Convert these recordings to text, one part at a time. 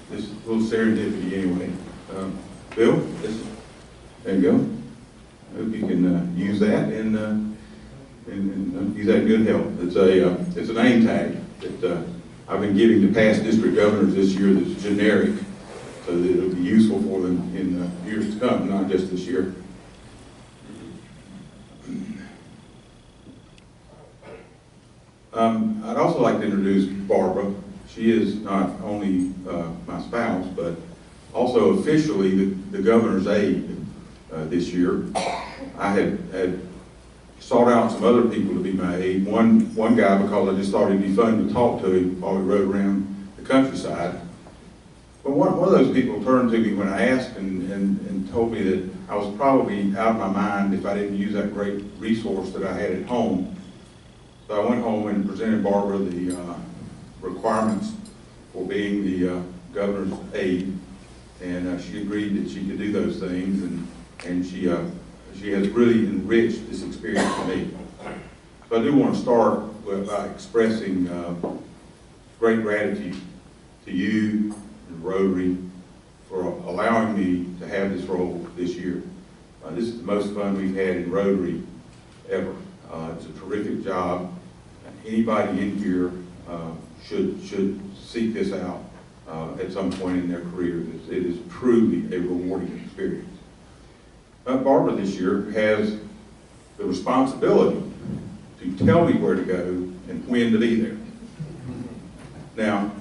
This little serendipity anyway. Bill, there you go. I hope you can use that and use that in good health. It's a name tag that I've been giving to past district governors this year that's generic, so that it'll be useful for them in years to come, not just this year. I'd also like to introduce Barbara. She is not only my spouse, but also officially the governor's aide this year. I had sought out some other people to be my aide. One guy, because I just thought it'd be fun to talk to him while we rode around the countryside. But one of those people turned to me when I asked and told me that I was probably out of my mind if I didn't use that great resource that I had at home. So I went home and presented Barbara the requirements for being the governor's aide, and she agreed that she could do those things, and she has really enriched this experience for me. So I do want to start by expressing great gratitude to you and Rotary for allowing me to have this role this year. This is the most fun we've had in Rotary ever. It's a terrific job. Anybody in here should seek this out at some point in their career. It is truly a rewarding experience. Barbara this year has the responsibility to tell me where to go and when to be there. Now,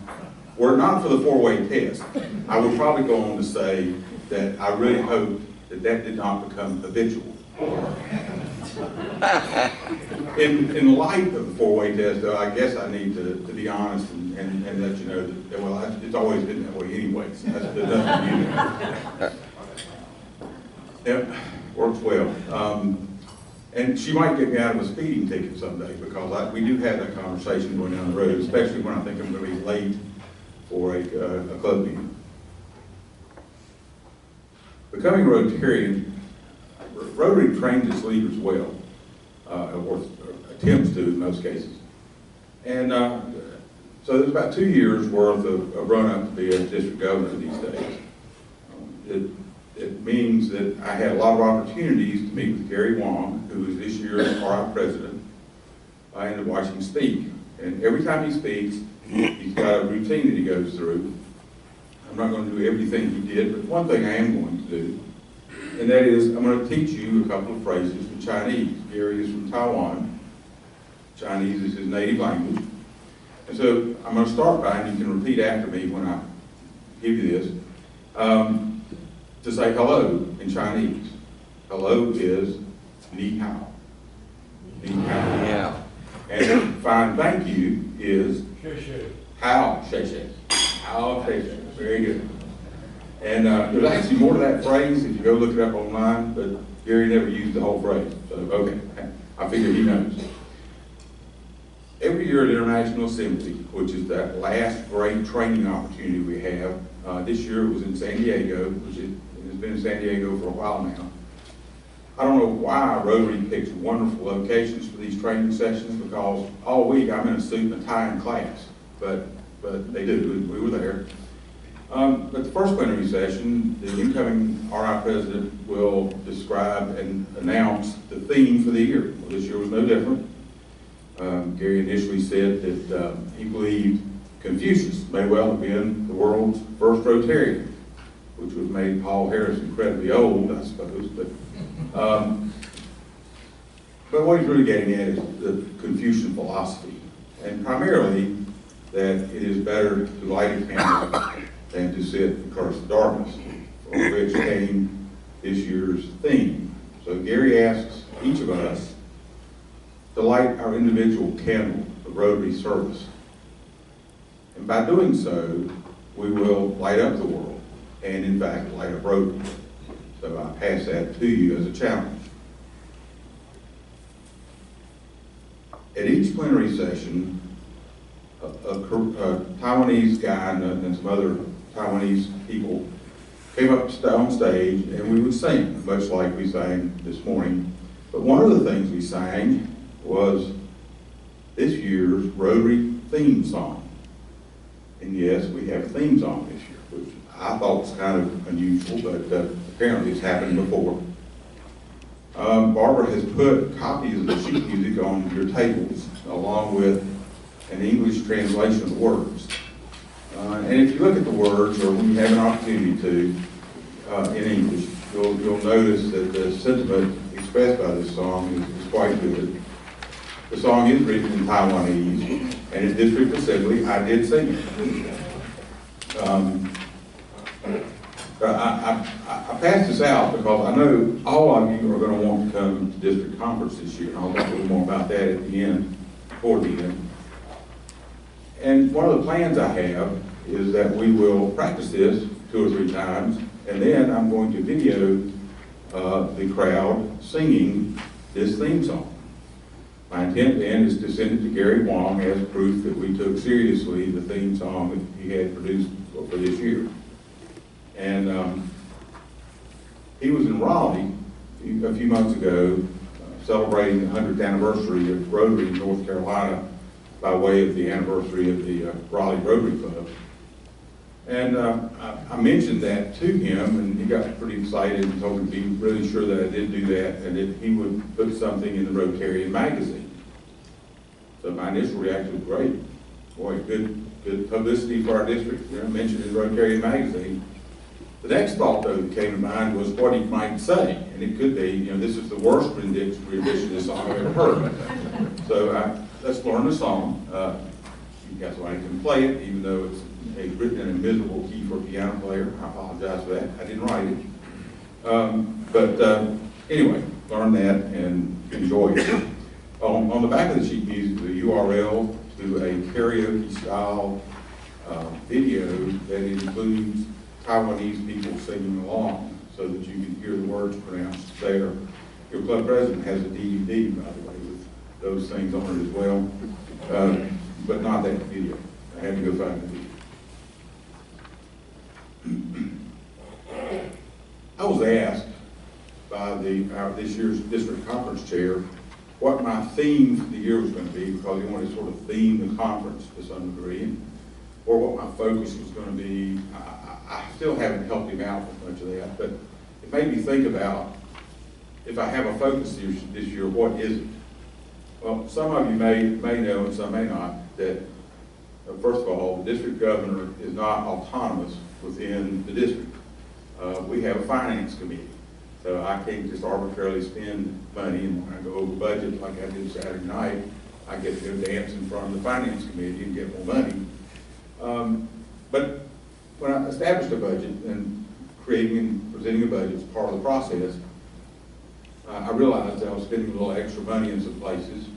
were it not for the four-way test, I would probably go on to say that I really hope that did not become habitual. In light of the four-way test, though, I guess I need to be honest and let you know that, well, it's always been that way anyways. That's nothing new. Yep, works well. And she might get me out of a speeding ticket someday, because we do have that conversation going down the road, especially when I think I'm going to be late for a club meeting. Becoming a Rotarian, Rotary trains its leaders well, or attempts to in most cases. And so there's about 2 years worth of run-up to be a district governor these days. It means that I had a lot of opportunities to meet with Gary Wong, who is this year's RI president, and to watch him speak. And every time he speaks, he's got a routine that he goes through. I'm not going to do everything he did, but one thing I am going to do, and that is I'm going to teach you a couple of phrases in Chinese. Gary is from Taiwan. Chinese is his native language. And so I'm going to start by, and you can repeat after me when I give you this, to say hello in Chinese. Hello is ni hao. Ni hao. Yeah. And fine thank you is hao xie xie. Hao xie xie. Very good. And there's actually more to that phrase if you go look it up online, but Gary never used the whole phrase. So, okay, I figure he knows. Every year at International Assembly, which is that last great training opportunity we have, this year it was in San Diego, which has been in San Diego for a while now. I don't know why Rotary picks wonderful locations for these training sessions, because all week I'm in a suit and a tie in class, but they do, we were there. But the first plenary session, the incoming RI president will describe and announce the theme for the year. Well, this year was no different. Gary initially said that he believed Confucius may well have been the world's first Rotarian, which would have made Paul Harris incredibly old, I suppose. But what he's really getting at is the Confucian philosophy, and primarily that it is better to light a candle than to sit and curse the darkness, for which came this year's theme. So Gary asks each of us to light our individual candle of Rotary service. And by doing so, we will light up the world, and in fact, light up Rotary. So I pass that to you as a challenge. At each plenary session, a Taiwanese guy and some other Taiwanese people came up on stage, and we would sing, much like we sang this morning. But one of the things we sang was this year's Rotary theme song. And yes, we have a theme song this year, which I thought was kind of unusual, but apparently it's happened before. Barbara has put copies of the sheet music on your tables, along with an English translation of the words. And if you look at the words, or when you have an opportunity to, in English, you'll notice that the sentiment expressed by this song is quite good. The song is written in Taiwanese, and at District Assembly, I did sing it. I passed this out because I know all of you are going to want to come to district conference this year, and I'll talk a little more about that at the end, toward the end. And one of the plans I have is that we will practice this 2 or 3 times, and then I'm going to video the crowd singing this theme song. My intent then is to send it to Gary Wong as proof that we took seriously the theme song that he had produced for this year. And he was in Raleigh a few months ago celebrating the 100th anniversary of Rotary in North Carolina by way of the anniversary of the Raleigh Rotary Club. And I mentioned that to him, and he got pretty excited and told me to be really sure that I did do that, and that he would put something in the Rotarian magazine. So my initial reaction was great. Boy, good publicity for our district, mentioned in the Rotarian magazine. The next thought, though, that came to mind was what he might say, and it could be, this is the worst rendition of this song I've ever heard. So let's learn the song. You guys want to play it, even though it's written in a miserable key for a piano player. I apologize for that. I didn't write it. But anyway, learn that and enjoy it. On the back of the sheet music, the URL to a karaoke-style video that includes Taiwanese people singing along so that you can hear the words pronounced there. Your club president has a DVD, by the way, with those things on it as well, but not that video. I had to go find the video. I was asked by this year's district conference chair what my theme for the year was going to be, because he wanted to sort of theme the conference to some degree, or what my focus was going to be. I still haven't helped him out with much of that, but it made me think about, if I have a focus this year, what is it? Well, some of you may know, and some may not, that first of all, the district governor is not autonomous within the district. We have a finance committee, so I can't just arbitrarily spend money, and when I go over budget like I did Saturday night, I get to go dance in front of the finance committee and get more money. But when I established a budget, and creating and presenting a budget is part of the process, I realized that I was spending a little extra money in some places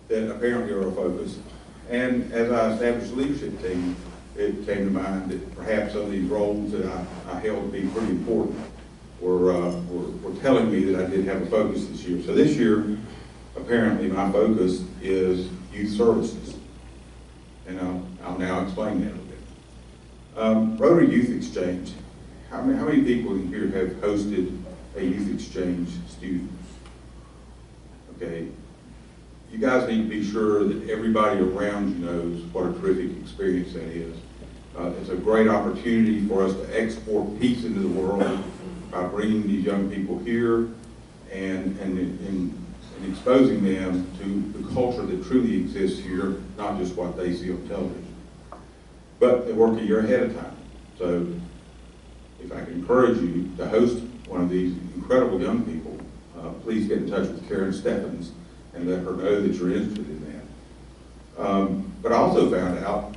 that apparently are a focus. And as I established the leadership team, it came to mind that perhaps some of these roles that I held to be pretty important were telling me that I did have a focus this year. So this year, apparently my focus is youth services. And I'll now explain that a little bit. Rotary Youth Exchange. How many people in here have hosted a youth exchange students? Okay. You guys need to be sure that everybody around you knows what a terrific experience that is. It's a great opportunity for us to export peace into the world by bringing these young people here and exposing them to the culture that truly exists here, not just what they see on television. But they work a year ahead of time. So if I can encourage you to host one of these incredible young people, please get in touch with Karen Steffens and let her know that you're interested in that. But I also found out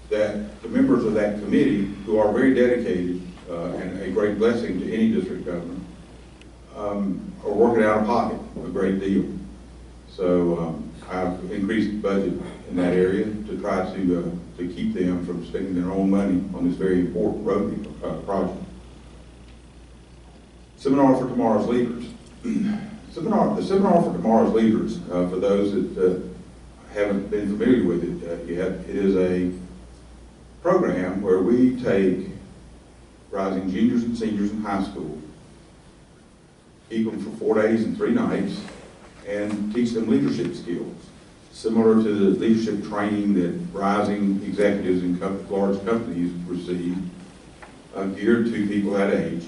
that the members of that committee, who are very dedicated and a great blessing to any district governor, are working out of pocket a great deal. So I've increased the budget in that area to try to keep them from spending their own money on this very important Rotary project. Seminar for Tomorrow's Leaders. The seminar for Tomorrow's Leaders, for those that haven't been familiar with it yet, it is a program where we take rising juniors and seniors in high school, keep them for 4 days and 3 nights, and teach them leadership skills. similar to the leadership training that rising executives in large companies receive, geared to people that age,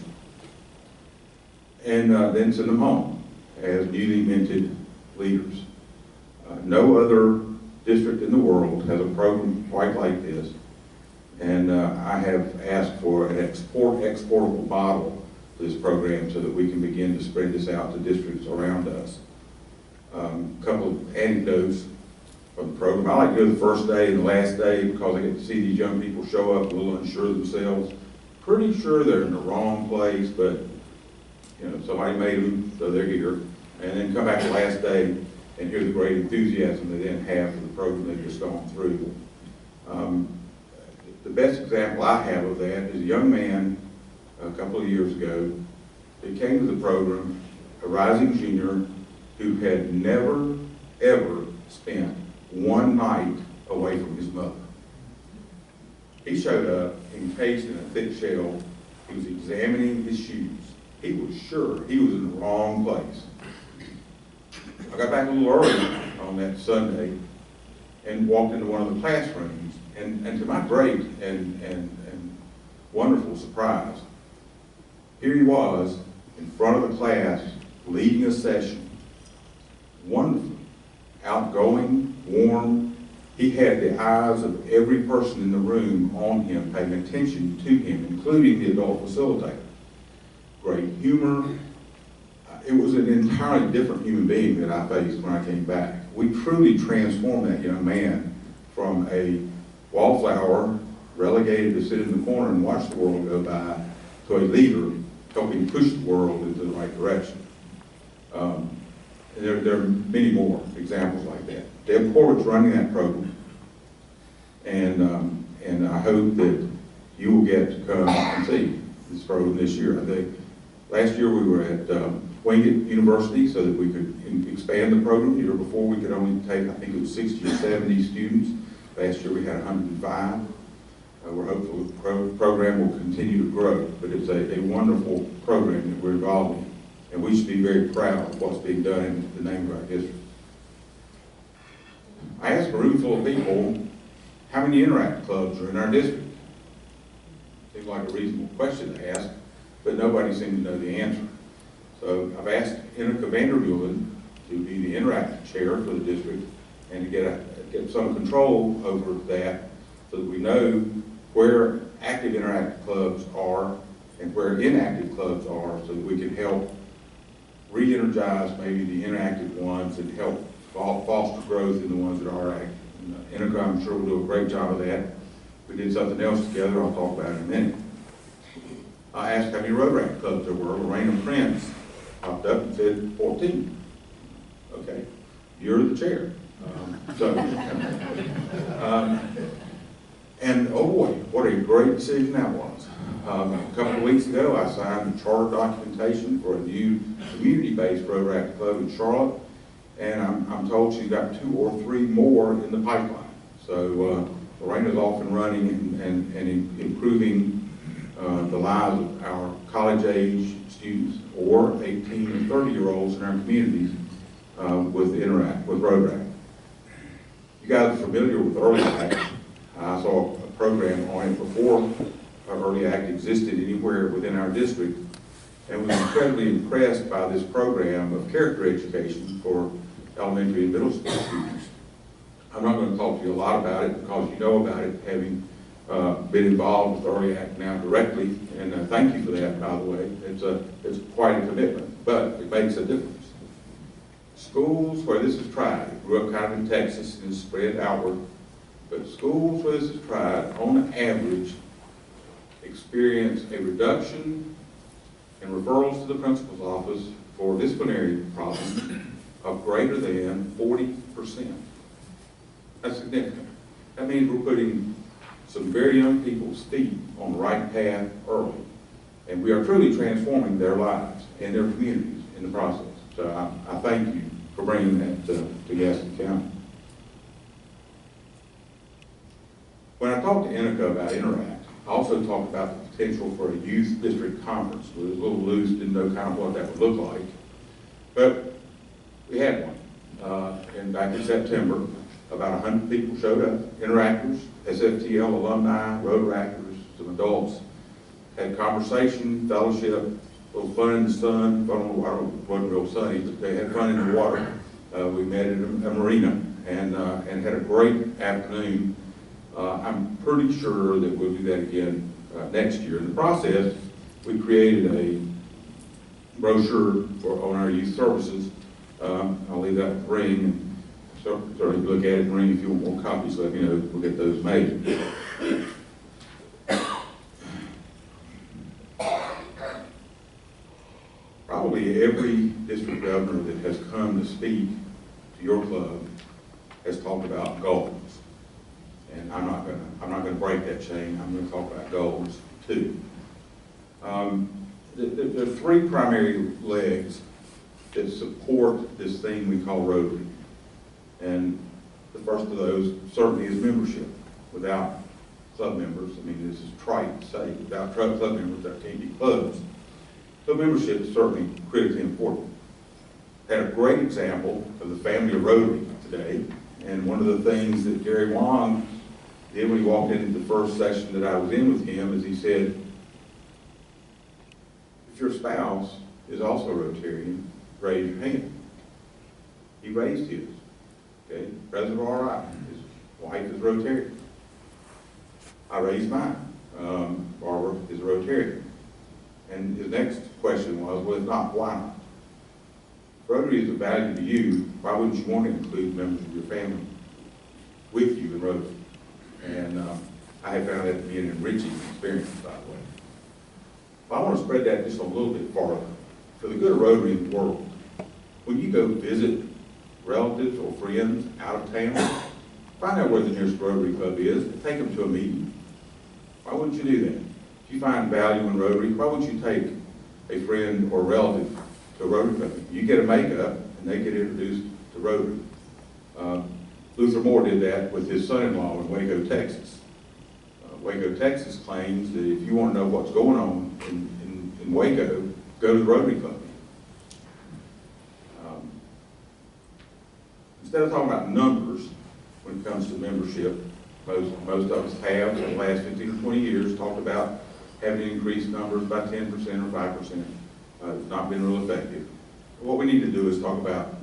and then send them home as newly minted leaders. No other district in the world has a program quite like this, and I have asked for an exportable model for this program so that we can begin to spread this out to districts around us. A couple of anecdotes from the program. I like to go the first day and the last day because I get to see these young people show up a little unsure of themselves. Pretty sure they're in the wrong place, but you know, somebody made them, so they're here. And then come back the last day and hear the great enthusiasm they then have for the program they've just gone through. The best example I have of that is a young man a couple of years ago that came to the program, a rising junior who had never, ever spent one night away from his mother. He showed up encased in a thick shell. He was examining his shoes. He was sure he was in the wrong place. I got back a little early on that Sunday and walked into one of the classrooms, and to my great and wonderful surprise, here he was in front of the class leading a session. Wonderful, outgoing, warm. He had the eyes of every person in the room on him, paying attention to him, including the adult facilitator. Great humor. It was an entirely different human being that I faced when I came back. We truly transformed that young man from a wallflower relegated to sit in the corner and watch the world go by to a leader helping push the world into the right direction. There are many more examples like that. Deb Corbett's running that program, and I hope that you will get to come and see this program this year. I think last year we were at Wingate University so that we could expand the program. The year before we could only take, I think it was 60 or 70 students. Last year we had 105. We're hopeful the program will continue to grow, but it's a wonderful program that we're involved in, and we should be very proud of what's being done in the name of our district. I asked a room full of people, how many Interact clubs are in our district? Seems like a reasonable question to ask, but nobody seemed to know the answer. So I've asked Innika Vandermeulen to be the Interact chair for the district and to get some control over that so that we know where active Interact clubs are and where inactive clubs are so that we can help re-energize maybe the inactive ones and help foster growth in the ones that are active. Innika, I'm sure, will do a great job of that. We did something else together I'll talk about in a minute. I asked how many Rotary clubs there were. Lorena Prince popped up and said 14. Okay, you're the chair. And oh boy, what a great decision that was. A couple of weeks ago, I signed the charter documentation for a new community-based Rotary club in Charlotte, and I'm told she's got 2 or 3 more in the pipeline. So Lorena's off and running and improving the lives of our college-age students or 18 and 30-year-olds in our communities with Rotary. You guys are familiar with Early Act. I saw a program on it before Early Act existed anywhere within our district, and was incredibly impressed by this program of character education for elementary and middle school students. I'm not going to talk to you a lot about it because you know about it, having been involved with Early Act now directly, and thank you for that, by the way. It's quite a commitment, but it makes a difference. Schools where this is tried, I grew up kind of in Texas and spread outward, but schools where this is tried, on average, experience a reduction in referrals to the principal's office for disciplinary problems of greater than 40%. That's significant. That means we're putting some very young people's feet on the right path early, and we are truly transforming their lives and their communities in the process. So I thank you for bringing that to Gaston County. When I talked to Innika about Interact, I also talked about the potential for a youth district conference. We were a little loose, didn't know kind of what that would look like, but we had one. And back in September, About 100 people showed up, interactors, SFTL alumni, Rotaractors, some adults. Had conversation, fellowship, a little fun in the sun. Fun on the water, it wasn't real sunny, but they had fun in the water. We met at a marina and had a great afternoon. I'm pretty sure that we'll do that again next year. In the process, we created a brochure on our youth services. I'll leave that with Ring. And so you look at it and Ring. If you want more copies, let me know. We'll get those made. Probably every district governor that has come to speak to your club has talked about goals. And I'm not gonna break that chain. I'm gonna talk about goals too. There are three primary legs that support this thing we call Rotary. And the first of those certainly is membership. Without club members, I mean, this is trite to say, without club members, there can't be clubs. So membership is certainly critically important. Had a great example of the family of Rotary today. And one of the things that Gary Wong did when he walked into the first session that I was in with him is he said, if your spouse is also Rotarian, raise your hand. He raised his. Okay, President of RI, his wife is Rotarian. I raised mine. Barbara is Rotarian. And his next question was, well, if not, why not? If Rotary is of value to you, why wouldn't you want to include members of your family with you in Rotary? And I have found that to be an enriching experience, by the way. But I want to spread that just a little bit farther. For the good of Rotary in the world, when you go visit relatives or friends out of town, find out where the nearest Rotary Club is, and take them to a meeting. Why wouldn't you do that? If you find value in Rotary, why wouldn't you take a friend or relative to a Rotary Club? You get a makeup, and they get introduced to Rotary. Luther Moore did that with his son-in-law in Waco, Texas. Waco, Texas claims that if you want to know what's going on in Waco, go to the Rotary Club. Instead of talking about numbers when it comes to membership, most of us have, in the last 15 or 20 years, talked about having increased numbers by 10% or 5%. It's not been real effective. What we need to do is talk about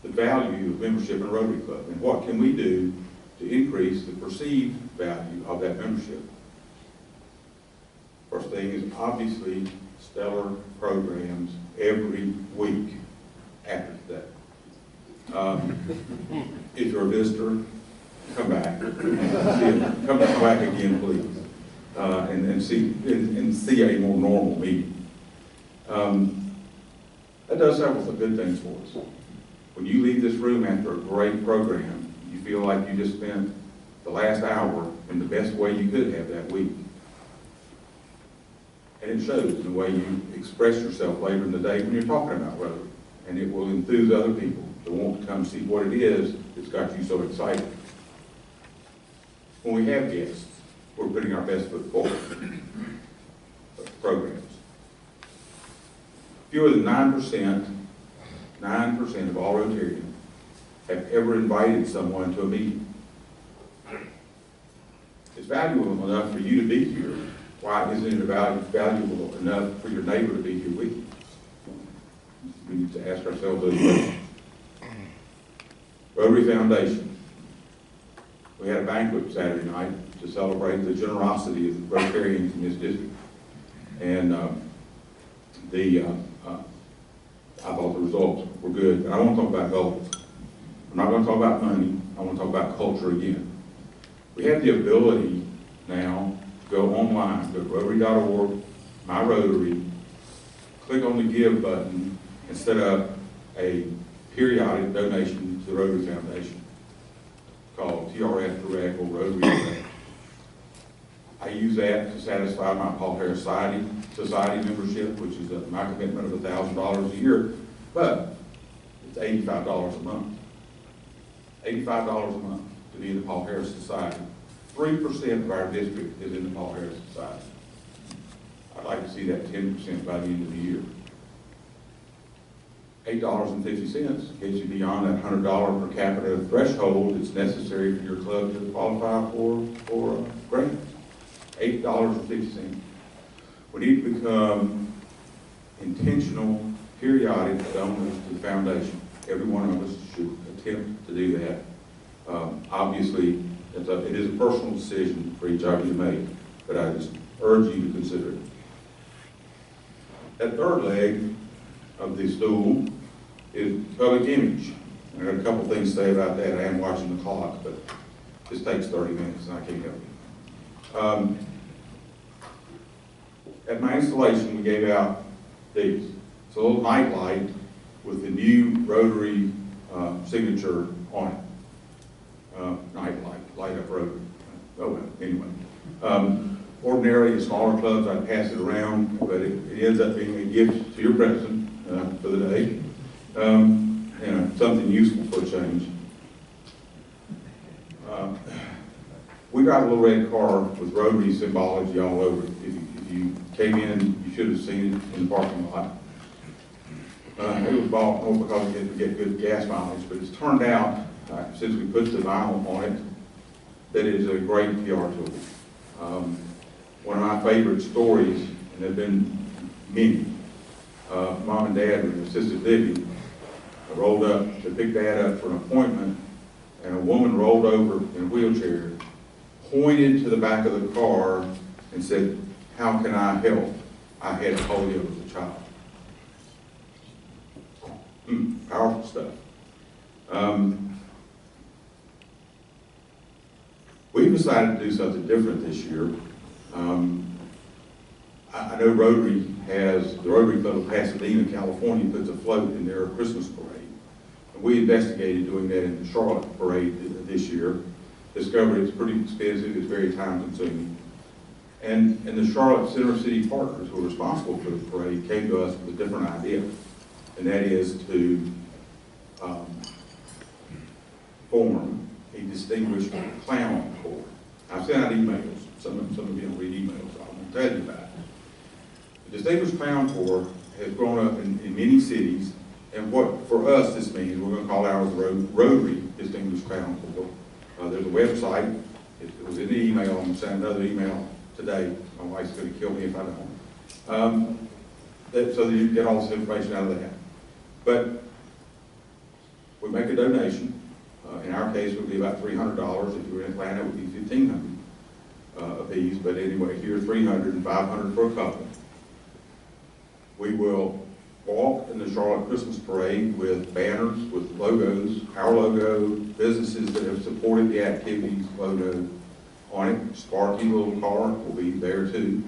the value of membership in a Rotary Club and what can we do to increase the perceived value of that membership. First thing is obviously stellar programs every week after today. If you're a visitor, come back. Come back again, please, and see a more normal meeting. That does several good things for us. When you leave this room after a great program, you feel like you just spent the last hour in the best way you could have that week. And it shows in the way you express yourself later in the day when you're talking about Rotary. And it will enthuse other people to want to come see what it is that's got you so excited. When we have guests, we're putting our best foot forward. Programs. Fewer than 9% of all Rotarians have ever invited someone to a meeting. It's valuable enough for you to be here. Why isn't it valuable enough for your neighbor to be here with you? We need to ask ourselves those questions. Rotary Foundation. We had a banquet Saturday night to celebrate the generosity of the Rotarians in this district. And I thought the results were good. And I want to talk about goals. I'm not going to talk about money. I want to talk about culture again. We have the ability now to go online, go to Rotary.org, My Rotary, click on the Give button, and set up a periodic donation to the Rotary Foundation called TRF Direct or Rotary Direct. I use that to satisfy my Paul Harris Society membership, which is my commitment of $1,000 a year, but it's $85 a month. $85 a month to be in the Paul Harris Society. 3% of our district is in the Paul Harris Society. I'd like to see that 10% by the end of the year. $8.50 gets you beyond that $100 per capita threshold that's necessary for your club to qualify for grants. $8.50. We need to become intentional, periodic donors to the foundation. Every one of us should attempt to do that. Obviously, it is a personal decision for each of you to make, but I just urge you to consider it. That third leg of the stool is public image. I got a couple things to say about that. I am watching the clock, but this takes 30 minutes and I can't help you. At my installation, we gave out these. It's a little night light with the new Rotary signature on it. Night light, light up Rotary. Oh well, anyway. Ordinarily, in smaller clubs, I'd pass it around, but it ends up being a gift to your president for the day. Something useful for a change. We drive a little red car with Rotary symbology all over it. If you came in, you should have seen it in the parking lot. It was bought more because we get good gas mileage, but it's turned out, since we put the vinyl on it, that it is a great PR tool. One of my favorite stories, and there have been many, Mom and Dad were in assisted living. I rolled up to pick Dad up for an appointment, and a woman rolled over in a wheelchair, pointed to the back of the car, and said, "How can I help? I had polio as a child." Powerful stuff. We've decided to do something different this year. I know Rotary the Rotary Club of Pasadena, California, puts a float in their Christmas parade. And we investigated doing that in the Charlotte parade this year. Discovered it's pretty expensive, it's very time consuming. And the Charlotte Center City partners who are responsible for the parade came to us with a different idea. And that is to form a distinguished clown corps. I've sent out emails. Some of you don't read emails, so I won't tell you about it. The Distinguished Clown Corps has grown up in many cities, and what for us this means, we're going to call ours Rotary Distinguished Clown Corps. There's a website. It was in the email. I'm going to send another email today. My wife's going to kill me if I don't. So that you can get all this information out of that. But we make a donation. In our case, it would be about $300. If you were in Atlanta, it would be $1,500 apiece. But anyway, here $300 and $500 for a couple. We will walk in the Charlotte Christmas Parade with banners, with logos, our logo, businesses that have supported the activities logo on it. Sparky little car will be there too.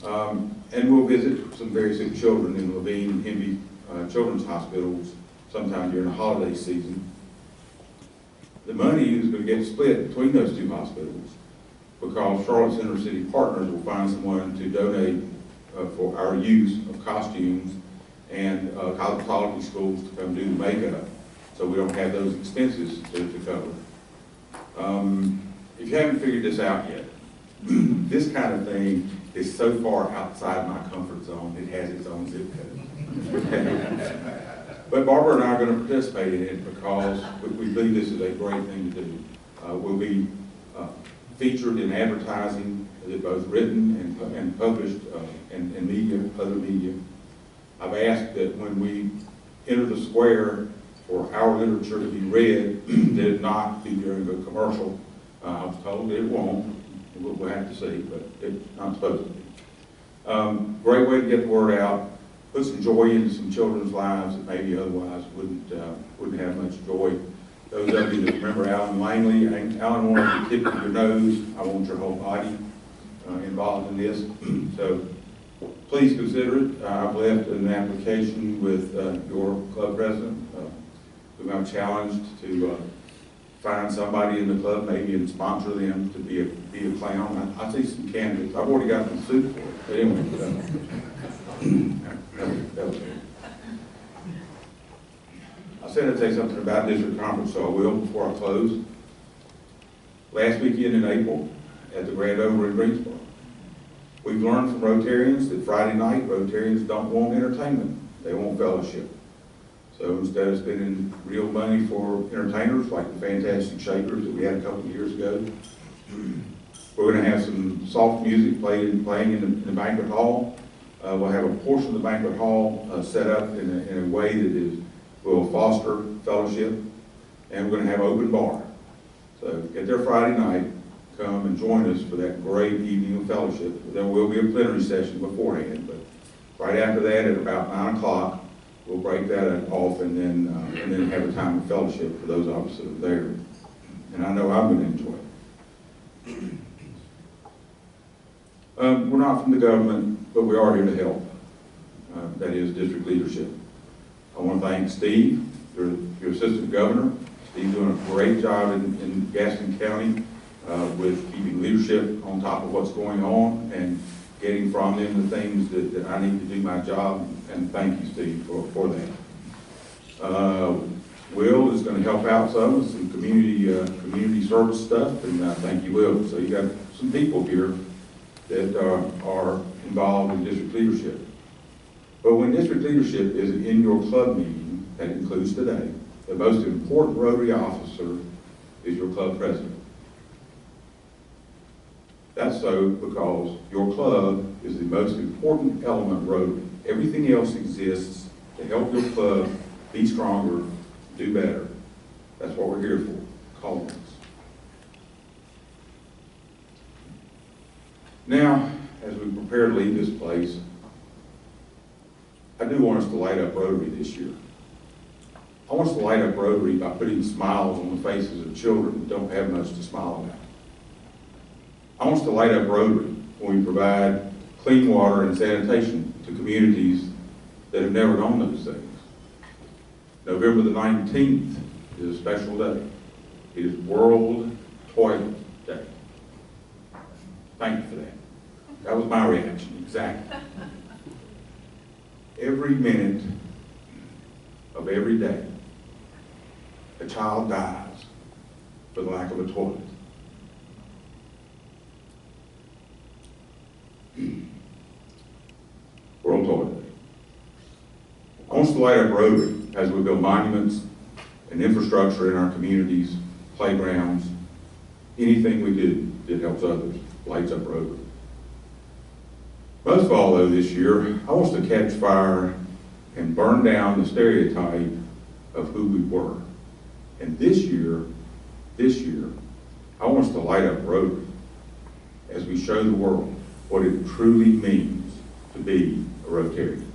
And we'll visit some very sick children in Levine and Henry Children's Hospitals sometime during the holiday season. The money is going to get split between those two hospitals because Charlotte Center City partners will find someone to donate for our use of costumes and cosmetology schools to come do the makeup, so we don't have those expenses to cover. If you haven't figured this out yet, this kind of thing is so far outside my comfort zone, it has its own zip code. But Barbara and I are going to participate in it because we believe this is a great thing to do. We'll be featured in advertising, both written and published in media, other media. I've asked that when we enter the square for our literature to be read, that it not be during a commercial. I was told that it won't. We'll have to see, but it's not supposed to be. Great way to get the word out. Put some joy into some children's lives that maybe otherwise wouldn't have much joy. Those of you that remember Alan Langley, Alan wanted the tip of your nose. I want your whole body involved in this. So please consider it. I've left an application with your club president. Who I'm challenged to find somebody in the club, maybe, and sponsor them to be a clown. I see some candidates. I've already got some suit for it. But anyway. I said I'd say something about district conference, so I will before I close. Last weekend in April, at the Grand Over in Greensboro, we've learned from Rotarians that Friday night, Rotarians don't want entertainment. They want fellowship. So instead of spending real money for entertainers like the Fantastic Shakers that we had a couple of years ago, we're going to have some soft music playing in the banquet hall. We'll have a portion of the banquet hall set up in a way that will foster fellowship, and we're going to have open bar. So get there Friday night, come and join us for that great evening of fellowship. There will be a plenary session beforehand, but right after that, at about 9 o'clock, we'll break that off and then have a time of fellowship for those of us that are there. And I know I'm going to enjoy it. We're not from the government, but we are here to help. That is district leadership. I want to thank Steve, your assistant governor. Steve's doing a great job in Gaston County with keeping leadership on top of what's going on and getting from them the things that I need to do my job. And thank you, Steve, for that. Will is going to help out some with some community service stuff, and thank you, Will. So you got some people here that are involved in district leadership. But when district leadership is in your club meeting, that includes today, the most important Rotary officer is your club president. That's so because your club is the most important element of Rotary. Everything else exists to help your club be stronger, do better. That's what we're here for, call us. Now, as we prepare to leave this place, I do want us to light up Rotary this year. I want us to light up Rotary by putting smiles on the faces of children that don't have much to smile about. I want us to light up Rotary when we provide clean water and sanitation to communities that have never known those things. November the 19th is a special day. It is World Toilet Day. Thank you for that. That was my reaction, exactly. Every minute of every day, a child dies for the lack of a toilet. World Toilet Day. I want us to light up Rotary as we build monuments and infrastructure in our communities, playgrounds, anything we do that helps others, lights up Rotary. Most of all, though, this year, I want us to catch fire and burn down the stereotype of who we were. And this year, I want us to light up Rotary as we show the world what it truly means to be a Rotarian.